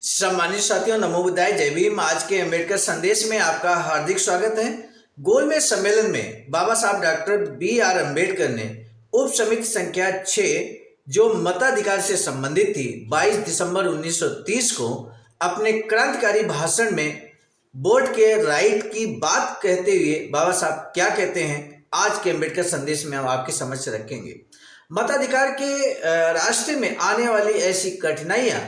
सम्मानित साथियों, नमो बुद्धाय, जय भीम। आज के अम्बेडकर संदेश में आपका हार्दिक स्वागत है। गोलमेज सम्मेलन में बाबा साहब डॉक्टर BR अम्बेडकर ने उप समिति संख्या 6 जो मताधिकार से संबंधित थी 22 दिसंबर 1930 को अपने क्रांतिकारी भाषण में वोट के राइट की बात कहते हुए बाबा साहब क्या कहते हैं, आज के अम्बेडकर संदेश में हम आपके समक्ष रखेंगे। मताधिकार के रास्ते में आने वाली ऐसी कठिनाइयां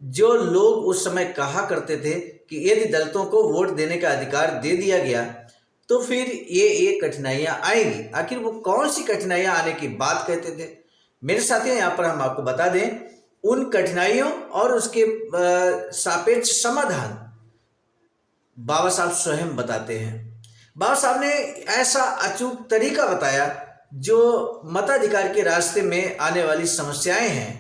जो लोग उस समय कहा करते थे कि यदि दलितों को वोट देने का अधिकार दे दिया गया तो फिर ये कठिनाइयां आएंगी। आखिर वो कौन सी कठिनाइयां आने की बात कहते थे? मेरे साथियों, यहाँ पर हम आपको बता दें उन कठिनाइयों और उसके सापेक्ष समाधान बाबा साहब स्वयं बताते हैं। बाबा साहब ने ऐसा अचूक तरीका बताया जो मताधिकार के रास्ते में आने वाली समस्याएं हैं,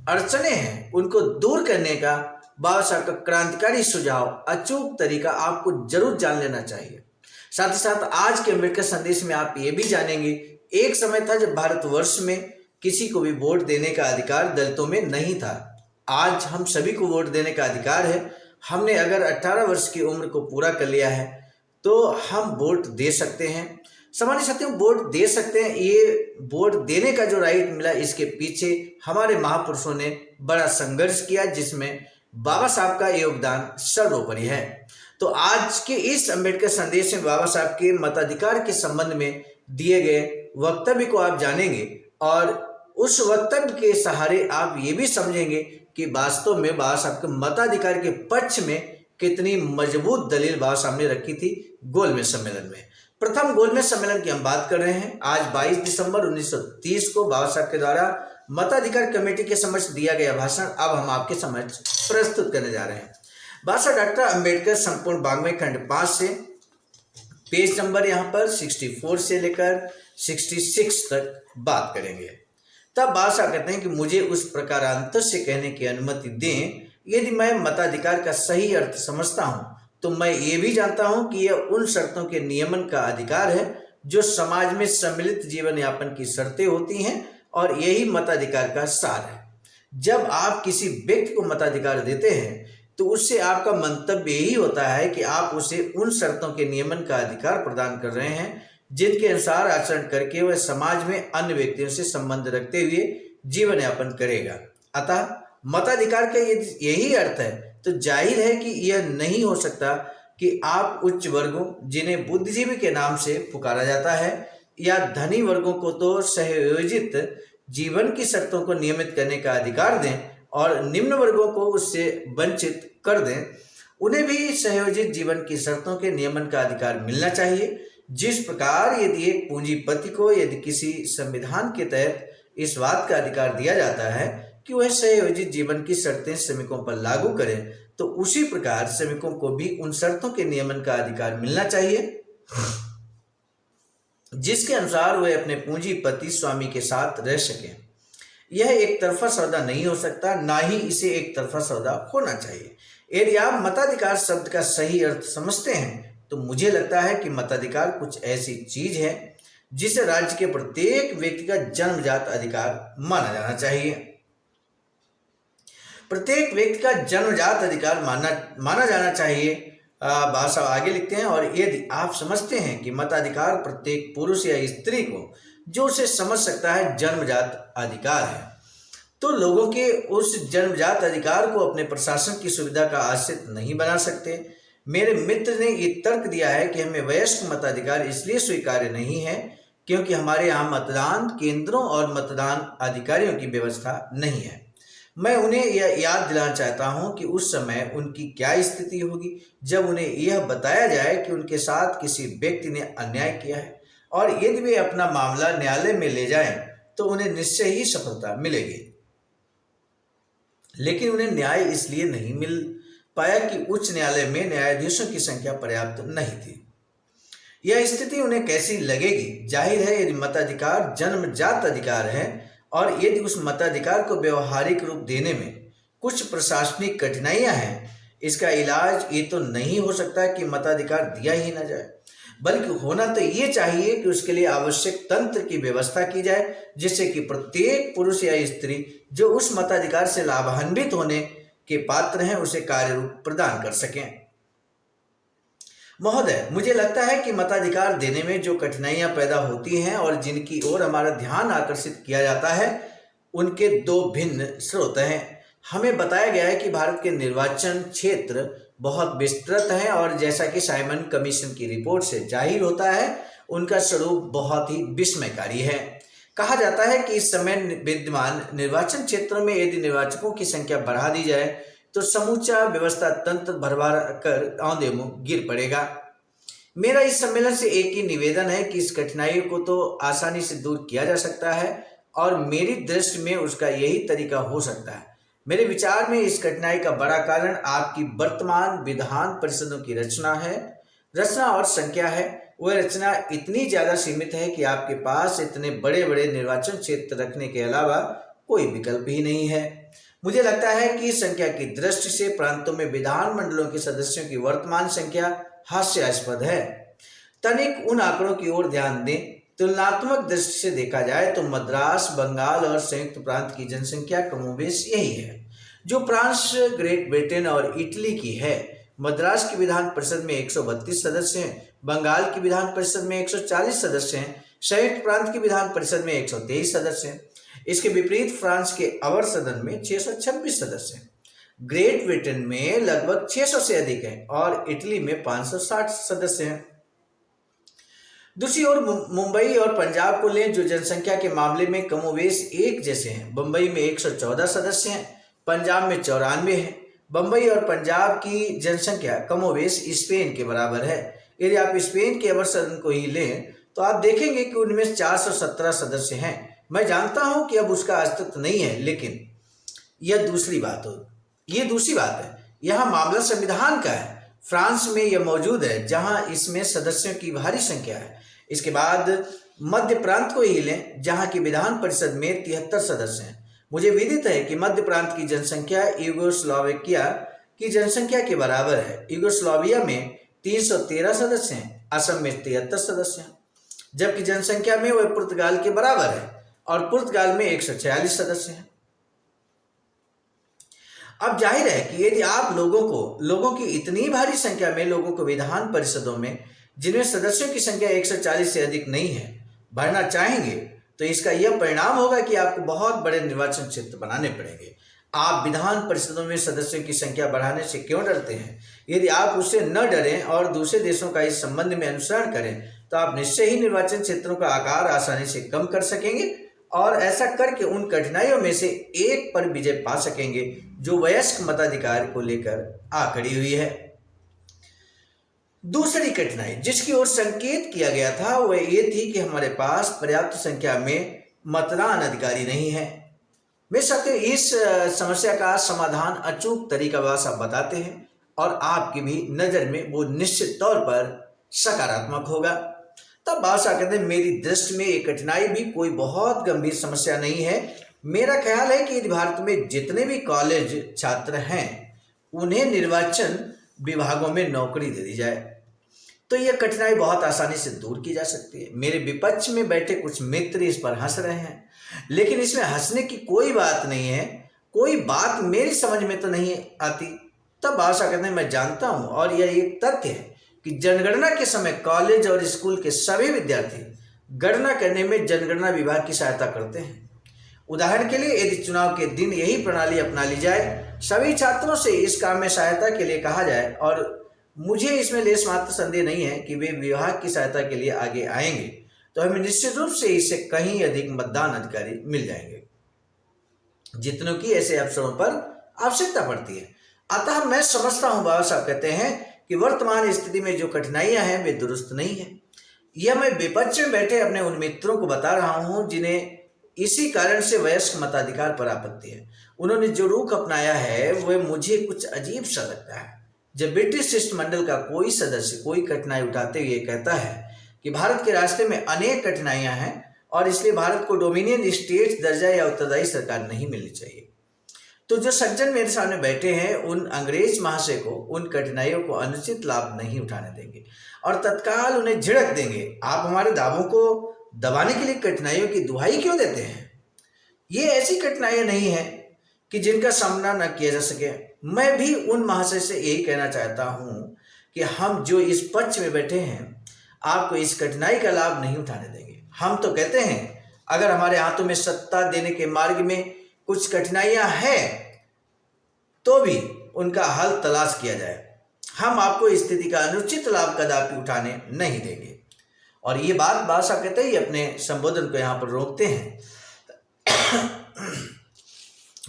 अड़चने हैं, उनको दूर करने का बाबा साहब का क्रांतिकारी सुझाव, अचूक तरीका आपको जरूर जान लेना चाहिए। साथ ही साथ आज के अम्बेडकर संदेश में आप ये भी जानेंगे, एक समय था जब भारतवर्ष में किसी को भी वोट देने का अधिकार दलितों में नहीं था। आज हम सभी को वोट देने का अधिकार है। हमने अगर 18 वर्ष की उम्र को पूरा कर लिया है तो हम वोट दे सकते हैं। सामान्य साथियों, वोट दे सकते हैं। ये वोट देने का जो राइट मिला, इसके पीछे हमारे महापुरुषों ने बड़ा संघर्ष किया, जिसमें बाबा साहब का योगदान सर्वोपरि है। तो आज के इस अम्बेडकर संदेश में बाबा साहब के मताधिकार के संबंध में दिए गए वक्तव्य को आप जानेंगे और उस वक्तव्य के सहारे आप ये भी समझेंगे कि वास्तव में बाबा साहब के मताधिकार के पक्ष में कितनी मजबूत दलील बाबा साहब ने रखी थी गोलमेज सम्मेलन में। प्रथम गोलमेज सम्मेलन की हम बात कर रहे हैं। आज 22 दिसंबर 1930 को बाबा साहब के द्वारा मताधिकार कमेटी के समक्ष दिया गया भाषण अब हम आपके समक्ष प्रस्तुत करने जा रहे हैं। बाबा साहब डॉक्टर अम्बेडकर संपूर्ण वाङ्मय खंड 5 से पेज नंबर यहाँ पर 64 से लेकर 66 तक बात करेंगे। तब बाबा साहब कहते हैं कि मुझे उस प्रकारांतर से कहने की अनुमति दें, यदि मैं मताधिकार का सही अर्थ समझता हूँ तो मैं ये भी जानता हूं कि यह उन शर्तों के नियमन का अधिकार है जो समाज में सम्मिलित जीवन यापन की शर्तें होती हैं और यही मताधिकार का सार है। जब आप किसी व्यक्ति को मताधिकार देते हैं तो उससे आपका मंतव्य यही होता है कि आप उसे उन शर्तों के नियमन का अधिकार प्रदान कर रहे हैं जिनके अनुसार आचरण करके वह समाज में अन्य व्यक्तियों से संबंध रखते हुए जीवन यापन करेगा। अतः मताधिकार का यही अर्थ है, तो जाहिर है कि यह नहीं हो सकता कि आप उच्च वर्गों, जिन्हें बुद्धिजीवी के नाम से पुकारा जाता है, या धनी वर्गों को तो सहयोजित जीवन की शर्तों को नियमित करने का अधिकार दें और निम्न वर्गों को उससे वंचित कर दें। उन्हें भी सहयोजित जीवन की शर्तों के नियमन का अधिकार मिलना चाहिए। जिस प्रकार यदि एक पूंजीपति को यदि किसी संविधान के तहत इस बात का अधिकार दिया जाता है कि वह सहयोजित जीवन की शर्तें श्रमिकों पर लागू करें, तो उसी प्रकार श्रमिकों को भी उन शर्तों के नियमन का अधिकार मिलना चाहिए जिसके अनुसार वे अपने पूंजीपति स्वामी के साथ रह सकें। यह एक तरफा सौदा नहीं हो सकता, ना ही इसे एक तरफा सौदा होना चाहिए। यदि आप मताधिकार शब्द का सही अर्थ समझते हैं तो मुझे लगता है कि मताधिकार कुछ ऐसी चीज है जिसे राज्य के प्रत्येक व्यक्ति का जन्मजात अधिकार माना जाना चाहिए। प्रत्येक व्यक्ति का जन्मजात अधिकार माना जाना चाहिए। बाबा साहब आगे लिखते हैं, और यदि आप समझते हैं कि मताधिकार प्रत्येक पुरुष या स्त्री को जो उसे समझ सकता है जन्मजात अधिकार है, तो लोगों के उस जन्मजात अधिकार को अपने प्रशासन की सुविधा का आश्रित नहीं बना सकते। मेरे मित्र ने ये तर्क दिया है कि हमें वयस्क मताधिकार इसलिए स्वीकार्य नहीं है क्योंकि हमारे यहाँ मतदान केंद्रों और मतदान अधिकारियों की व्यवस्था नहीं है। मैं उन्हें यह याद दिलाना चाहता हूं कि उस समय उनकी क्या स्थिति होगी जब उन्हें यह बताया जाए कि उनके साथ किसी व्यक्ति ने अन्याय किया है, और यदि वे अपना मामला न्यायालय में ले जाएं तो उन्हें निश्चय ही सफलता मिलेगी। लेकिन उन्हें न्याय इसलिए नहीं मिल पाया कि उच्च न्यायालय में न्यायाधीशों की संख्या पर्याप्त नहीं थी। यह स्थिति उन्हें कैसी लगेगी? जाहिर है यदि मताधिकार जन्मजात अधिकार है और यदि उस मताधिकार को व्यवहारिक रूप देने में कुछ प्रशासनिक कठिनाइयां हैं, इसका इलाज ये तो नहीं हो सकता कि मताधिकार दिया ही ना जाए, बल्कि होना तो ये चाहिए कि उसके लिए आवश्यक तंत्र की व्यवस्था की जाए जिससे कि प्रत्येक पुरुष या स्त्री जो उस मताधिकार से लाभान्वित होने के पात्र हैं उसे कार्य रूप प्रदान कर सकें। महोदय, मुझे लगता है कि मताधिकार देने में जो कठिनाइयां पैदा होती हैं और जिनकी ओर हमारा ध्यान आकर्षित किया जाता है, उनके दो भिन्न स्रोत हैं। हमें बताया गया है कि भारत के निर्वाचन क्षेत्र बहुत विस्तृत हैं और जैसा कि साइमन कमीशन की रिपोर्ट से जाहिर होता है, उनका स्वरूप बहुत ही विस्मयकारी है। कहा जाता है कि इस समय विद्यमान निर्वाचन क्षेत्रों में यदि निर्वाचकों की संख्या बढ़ा दी जाए तो समूचा व्यवस्था तंत्र भरभर कर औंधे मुंह गिर पड़ेगा। मेरा इस सम्मेलन से एक ही निवेदन है कि इस कठिनाई को तो आसानी से दूर किया जा सकता है और मेरी दृष्टि में उसका यही तरीका हो सकता है। मेरे विचार में इस कठिनाई का बड़ा कारण आपकी वर्तमान विधान परिषदों की रचना और संख्या है। वह रचना इतनी ज्यादा सीमित है कि आपके पास इतने बड़े बड़े निर्वाचन क्षेत्र रखने के अलावा कोई विकल्प ही नहीं है। मुझे लगता है कि संख्या की दृष्टि से प्रांतों में विधान मंडलों के सदस्यों की वर्तमान संख्या हास्यास्पद है। तनिक उन आंकड़ों की ओर ध्यान दें। तुलनात्मक दृष्टि से देखा जाए तो मद्रास, बंगाल और संयुक्त प्रांत की जनसंख्या कमोबेश यही है जो फ्रांस, ग्रेट ब्रिटेन और इटली की है। मद्रास की विधान परिषद में 132 सदस्य हैं, बंगाल की विधान परिषद में 140 सदस्य हैं, संयुक्त प्रांत की विधान परिषद में 123 सदस्य हैं। इसके विपरीत फ्रांस के अवर सदन में 626 सदस्य हैं, ग्रेट ब्रिटेन में लगभग 600 से अधिक हैं और इटली में 560 सदस्य हैं। दूसरी ओर मुंबई और पंजाब को लें जो जनसंख्या के मामले में कमोवेश एक जैसे हैं। मुंबई में 114 सदस्य हैं, पंजाब में 94 हैं। मुंबई और पंजाब की जनसंख्या कमोवेश स्पेन के बराबर है। यदि आप स्पेन के अवर सदन को ही लें तो आप देखेंगे कि उनमें 417 सदस्य हैं। मैं जानता हूं कि अब उसका अस्तित्व नहीं है, लेकिन यह दूसरी बात है। यह मामला संविधान का है। फ्रांस में यह मौजूद है जहां इसमें सदस्यों की भारी संख्या है। इसके बाद मध्य प्रांत को ही लें जहां की विधान परिषद में 73 सदस्य हैं। मुझे विदित है कि मध्य प्रांत की जनसंख्या यूगोस्लाविया की जनसंख्या के बराबर है। यूगोस्लाविया में 313 सदस्य हैं, असम में 73 सदस्य हैं, जबकि जनसंख्या में वह पुर्तगाल के बराबर है और पुर्तगाल में 146 सदस्य हैं। अब जाहिर है कि यदि आप लोगों की इतनी भारी संख्या में लोगों को विधान परिषदों में जिनमें सदस्यों की संख्या 140 से अधिक नहीं है भरना चाहेंगे तो इसका यह परिणाम होगा कि आपको बहुत बड़े निर्वाचन क्षेत्र बनाने पड़ेंगे। आप विधान परिषदों में सदस्यों की संख्या बढ़ाने से क्यों डरते हैं? यदि आप उससे न डरें और दूसरे देशों का इस संबंध में अनुसरण करें तो आप निश्चय ही निर्वाचन क्षेत्रों का आकार आसानी से कम कर सकेंगे और ऐसा करके उन कठिनाइयों में से एक पर विजय पा सकेंगे जो वयस्क मताधिकार को लेकर आ खड़ी हुई है। दूसरी कठिनाई जिसकी ओर संकेत किया गया था वह ये थी कि हमारे पास पर्याप्त संख्या में मतदान अधिकारी नहीं है। बेशक इस समस्या का समाधान अचूक तरीका आप बताते हैं और आपकी भी नजर में वो निश्चित तौर पर सकारात्मक होगा। तब बादशाह कहते हैं मेरी दृष्टि में ये कठिनाई भी कोई बहुत गंभीर समस्या नहीं है। मेरा ख्याल है कि यदि भारत में जितने भी कॉलेज छात्र हैं उन्हें निर्वाचन विभागों में नौकरी दे दी जाए तो यह कठिनाई बहुत आसानी से दूर की जा सकती है। मेरे विपक्ष में बैठे कुछ मित्र इस पर हंस रहे हैं, लेकिन इसमें हंसने की कोई बात नहीं है। कोई बात मेरी समझ में तो नहीं आती। तब बादशाह कहते हैं मैं जानता हूं और यह एक तथ्य है कि जनगणना के समय कॉलेज और स्कूल के सभी विद्यार्थी गणना करने में जनगणना विभाग की सहायता करते हैं। उदाहरण के लिए यदि चुनाव के दिन यही प्रणाली अपना ली जाए, सभी छात्रों से इस काम में सहायता के लिए कहा जाए और मुझे इसमें लेश मात्र संदेह नहीं है कि वे विभाग की सहायता के लिए आगे आएंगे तो हमें निश्चित रूप से इससे कहीं अधिक मतदान अधिकारी मिल जाएंगे जितनों की ऐसे अवसरों पर आवश्यकता पड़ती है। अतः मैं समझता हूं बाबा साहब कहते हैं कि वर्तमान स्थिति में जो कठिनाइयां हैं वे दुरुस्त नहीं है। यह मैं विपक्ष में बैठे अपने उन मित्रों को बता रहा हूं जिन्हें इसी कारण से वयस्क मताधिकार पर आपत्ति है। उन्होंने जो रुख अपनाया है वह मुझे कुछ अजीब सा लगता है। जब ब्रिटिश शिष्टमंडल का कोई सदस्य कोई कठिनाई उठाते हुए कहता है कि भारत के रास्ते में अनेक कठिनाइयां हैं और इसलिए भारत को डोमिनियन स्टेट दर्जा या उत्तरदायी सरकार नहीं मिलनी चाहिए, तो जो सज्जन मेरे सामने बैठे हैं उन अंग्रेज महाशय को उन कठिनाइयों को अनुचित लाभ नहीं उठाने देंगे और तत्काल उन्हें झिड़क देंगे। आप हमारे दावों को दबाने के लिए कठिनाइयों की दुहाई क्यों देते हैं? ये ऐसी कठिनाइयां नहीं है कि जिनका सामना न किया जा सके। मैं भी उन महाशय से यही कहना चाहता हूं कि हम जो इस पक्ष में बैठे हैं आपको इस कठिनाई का लाभ नहीं उठाने देंगे। हम तो कहते हैं अगर हमारे हाथों में सत्ता देने के मार्ग में कुछ कठिनाइयां हैं तो भी उनका हल तलाश किया जाए। हम आपको इस स्थिति का अनुचित लाभ कदापि उठाने नहीं देंगे। और ये बात बाबा साहब कहते ही अपने संबोधन को यहाँ पर रोकते हैं।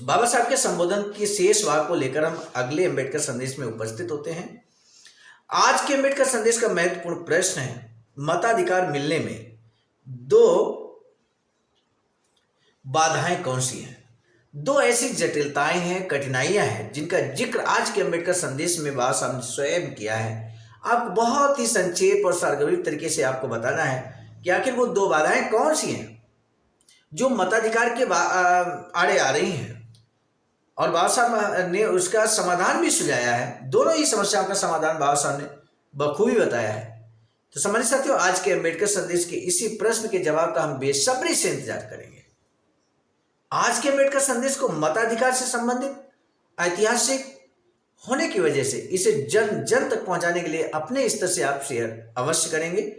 बाबा साहब के संबोधन की शेष भाग को लेकर हम अगले अम्बेडकर संदेश में उपस्थित होते हैं। आज के अम्बेडकर संदेश का महत्वपूर्ण प्रश्न है, मताधिकार मिलने में दो बाधाएं कौन सी हैं? दो ऐसी जटिलताएं हैं, कठिनाइयां हैं जिनका जिक्र आज के अम्बेडकर संदेश में बाबा साहब ने स्वयं किया है। आपको बहुत ही संक्षेप और सारगर्भित तरीके से आपको बताना है कि आखिर वो दो बाधाएं कौन सी हैं जो मताधिकार के आड़े आ रही हैं, और बाबा साहब ने उसका समाधान भी सुझाया है। दोनों ही समस्याओं का समाधान बाबा साहब ने बखूबी बताया है। तो सम्मानित साथियों, आज के अम्बेडकर संदेश के इसी प्रश्न के जवाब का हम बेसब्री से इंतजार करेंगे। आज के अम्बेडकर संदेश को मताधिकार से संबंधित ऐतिहासिक होने की वजह से इसे जन जन तक पहुंचाने के लिए अपने स्तर से आप शेयर अवश्य करेंगे।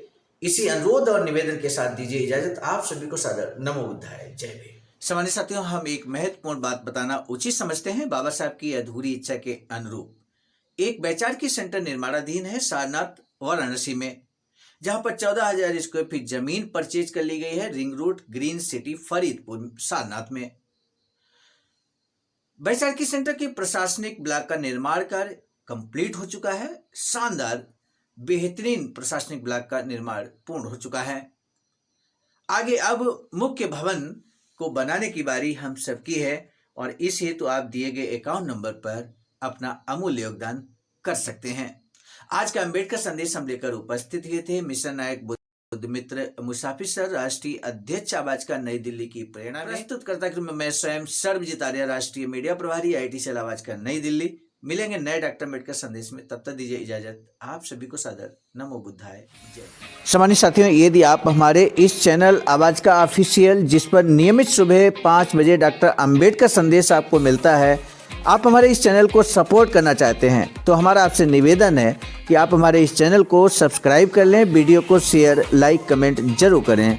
इसी अनुरोध और निवेदन के साथ दीजिए इजाजत। आप सभी को सादर नमो बुद्धाय, जय भीम। सम्मानित साथियों, हम एक महत्वपूर्ण बात बताना उचित समझते हैं। बाबा साहब की अधूरी इच्छा के अनुरूप एक वैचारिक सेंटर निर्माणाधीन है सारनाथ वाराणसी में, जहां पर 14,000 स्क्वायर फीट जमीन परचेज कर ली गई है ring road green city Faridpur Sarnath में। वैचारिक सेंटर के प्रशासनिक ब्लॉक का निर्माण कार्य कंप्लीट हो चुका है। शानदार बेहतरीन प्रशासनिक ब्लॉक का निर्माण पूर्ण हो चुका है। आगे अब मुख्य भवन को बनाने की बारी हम सबकी है और इस हेतु आप दिए गए अकाउंट नंबर पर अपना अमूल्य योगदान कर सकते हैं। आज का अम्बेडकर संदेश हम लेकर उपस्थित हुए थे मिशन नायक बुद्ध मित्र मुसाफिर सर, राष्ट्रीय अध्यक्ष आवाज का नई दिल्ली की प्रेरणा में। प्रस्तुत करता क्रम मैं स्वयं सर्वजीत आर्य, राष्ट्रीय मीडिया प्रभारी, IIT सेल आवाज का नई दिल्ली। मिलेंगे नए डॉक्टर अम्बेडकर संदेश में, तब तक दीजिए इजाजत। आप सभी को सादर नमो बुद्धाय, जय। सम्मानित साथियों, यदि आप हमारे इस चैनल आवाज का ऑफिशियल, जिस पर नियमित सुबह 5 बजे डॉक्टर अम्बेडकर संदेश आपको मिलता है, आप हमारे इस चैनल को सपोर्ट करना चाहते हैं तो हमारा आपसे निवेदन है कि आप हमारे इस चैनल को सब्सक्राइब कर लें, वीडियो को शेयर, लाइक, कमेंट जरूर करें।